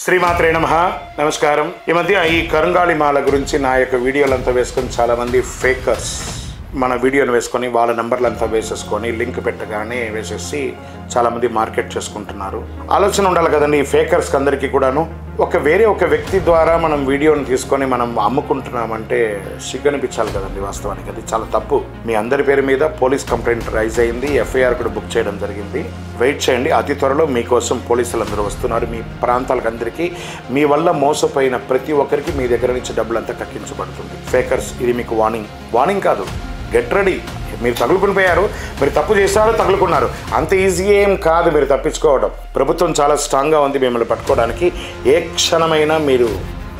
శ్రీమాత్రే నమః. నమస్కారం. ఈ మధ్య ఈ కరుంగాళి మాల గురించి నా యొక్క వీడియోలంతా వేసుకొని చాలామంది ఫేకర్స్ మన వీడియోని వేసుకొని వాళ్ళ నెంబర్లంతా వేసేసుకొని లింక్ పెట్టగానే వేసేసి చాలామంది మార్కెట్ చేసుకుంటున్నారు. ఆలోచన ఉండాలి కదండి ఈ ఫేకర్స్కి అందరికీ కూడాను. వేరే ఒక వ్యక్తి ద్వారా మనం వీడియోని తీసుకొని మనం అమ్ముకుంటున్నామంటే సిగ్గనిపించాలి కదండి. వాస్తవానికి అది చాలా తప్పు. మీ అందరి పేరు మీద పోలీస్ కంప్లైంట్ రైజ్ అయింది, ఎఫ్ఐఆర్ కూడా బుక్ చేయడం జరిగింది. వెయిట్ చేయండి, అతి త్వరలో మీకోసం పోలీసులు అందరూ వస్తున్నారు. మీ ప్రాంతాలకు అందరికీ మీ వల్ల మోసపోయిన ప్రతి ఒక్కరికి మీ దగ్గర నుంచి డబ్బులంతా కక్కించబడుతుంది. ఫేకర్స్, ఇది మీకు వార్నింగ్ కాదు, గెట్ రెడీ. మీరు తగులుకుని పోయారు, మీరు తప్పు చేశారు, తగులుకున్నారు. అంత ఈజీ ఏం కాదు మీరు తప్పించుకోవడం. ప్రభుత్వం చాలా స్ట్రాంగ్గా ఉంది మిమ్మల్ని పట్టుకోవడానికి. ఏ క్షణమైనా మీరు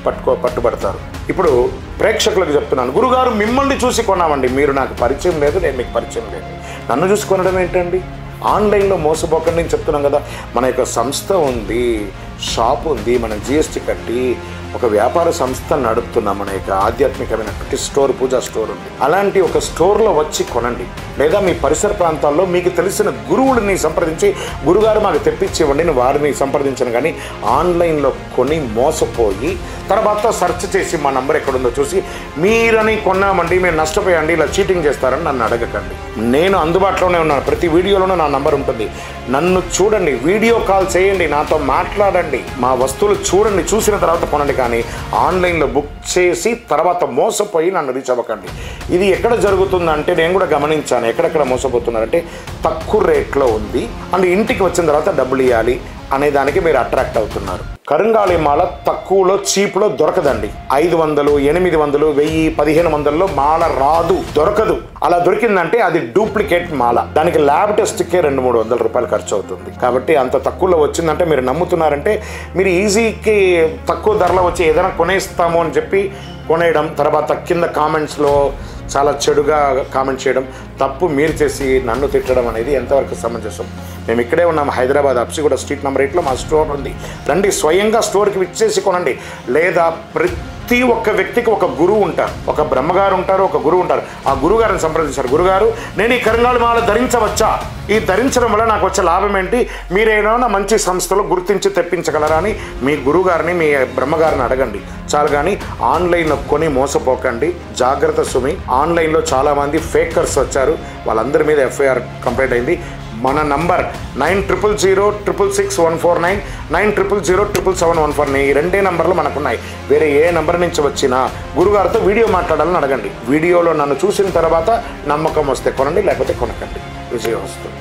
పట్టుబడతారు. ఇప్పుడు ప్రేక్షకులకు చెప్తున్నాను, గురుగారు మిమ్మల్ని చూసి కొన్నామండి, మీరు నాకు పరిచయం లేదు, నేను మీకు పరిచయం లేదు, నన్ను చూసి కొనడం ఏంటండి? ఆన్లైన్లో మోసపోకండి నేను చెప్తున్నాం కదా. మన యొక్క సంస్థ ఉంది, షాప్ ఉంది, మనం జిఎస్టీ కట్టి ఒక వ్యాపార సంస్థ నడుపుతున్నాం. మన యొక్క ఆధ్యాత్మికమైన స్టోర్, పూజా స్టోర్ ఉంది. అలాంటి ఒక స్టోర్లో వచ్చి కొనండి. లేదా మీ పరిసర ప్రాంతాల్లో మీకు తెలిసిన గురువులని సంప్రదించి, గురుగారు మాకు తెప్పించివ్వండి, వారిని సంప్రదించను. కానీ ఆన్లైన్లో కొని మోసపోయి తర్వాత సెర్చ్ చేసి మా నంబర్ ఎక్కడుందో చూసి మీరని కొన్నామండి, మేము నష్టపోయండి, ఇలా చీటింగ్ చేస్తారని నన్ను అడగకండి. నేను అందుబాటులోనే ఉన్నాను, ప్రతి వీడియోలోనూ నా నంబర్ ఉంటుంది. నన్ను చూడండి, వీడియో కాల్ చేయండి, నాతో మాట్లాడండి, మా వస్తువులు చూడండి, చూసిన తర్వాత కొనండి. కానీ ఆన్లైన్లో బుక్ చేసి తర్వాత మోసపోయి నన్ను రీచ్ అవ్వకండి. ఇది ఎక్కడ జరుగుతుందంటే నేను కూడా గమనించాను. ఎక్కడెక్కడ మోసపోతున్నారంటే తక్కువ రేట్లో ఉంది అండ్ ఇంటికి వచ్చిన తర్వాత డబ్బులు ఇవ్వాలి అనే దానికి మీరు అట్రాక్ట్ అవుతున్నారు. కరుంగాళి మాల తక్కువలో చీప్లో దొరకదండి. 500, 800, 1000, 1500లో మాల రాదు, దొరకదు. అలా దొరికిందంటే అది డూప్లికేట్ మాల. దానికి ల్యాబ్ టెస్ట్కే 200-300 రూపాయలు ఖర్చు అవుతుంది. కాబట్టి అంత తక్కువలో వచ్చిందంటే మీరు నమ్ముతున్నారంటే మీరు ఈజీకి తక్కువ ధరలో వచ్చి ఏదైనా కొనేస్తాము అని చెప్పి కొనేయడం, తర్వాత కింద కామెంట్స్లో చాలా చెడుగా కామెంట్ చేయడం, తప్పు మీరు చేసి నన్ను తిట్టడం అనేది ఎంతవరకు సమంజసం? మేము ఇక్కడే ఉన్నాం, హైదరాబాద్ అప్సిగూడ స్ట్రీట్ నెంబర్ 8లో మా స్టోర్ ఉంది. రండి, స్వయంగా స్టోర్కి విచ్చేసి కొనండి. లేదా ప్రతి ఒక్క వ్యక్తికి ఒక గురువు ఉంటారు, ఒక బ్రహ్మగారు ఉంటారు, ఒక గురువు ఉంటారు. ఆ గురుగారిని సంప్రదించారు. గురుగారు, నేను ఈ కరుంగాళి మాల ధరించవచ్చా? ఈ ధరించడం వల్ల నాకు వచ్చే లాభం ఏంటి? మీరేమైనా మంచి సంస్థలో గుర్తించి తెప్పించగలరా అని మీ గురుగారిని, మీ బ్రహ్మగారిని అడగండి చాలు. కానీ ఆన్లైన్లో కొని మోసపోకండి. జాగ్రత్త సుమి. ఆన్లైన్లో చాలామంది ఫేకర్స్ వచ్చారు, వాళ్ళందరి మీద ఎఫ్ఐఆర్ కంప్లైంట్ అయింది. మన నంబర్ 9000666149, 9000777149. ఈ రెండే నంబర్లు మనకున్నాయి. వేరే ఏ నంబర్ నుంచి వచ్చినా గురుగారితో వీడియో మాట్లాడాలని అడగండి. వీడియోలో నన్ను చూసిన తర్వాత నమ్మకం వస్తే కొనండి, లేకపోతే కొనకండి. విజయం వస్తుంది.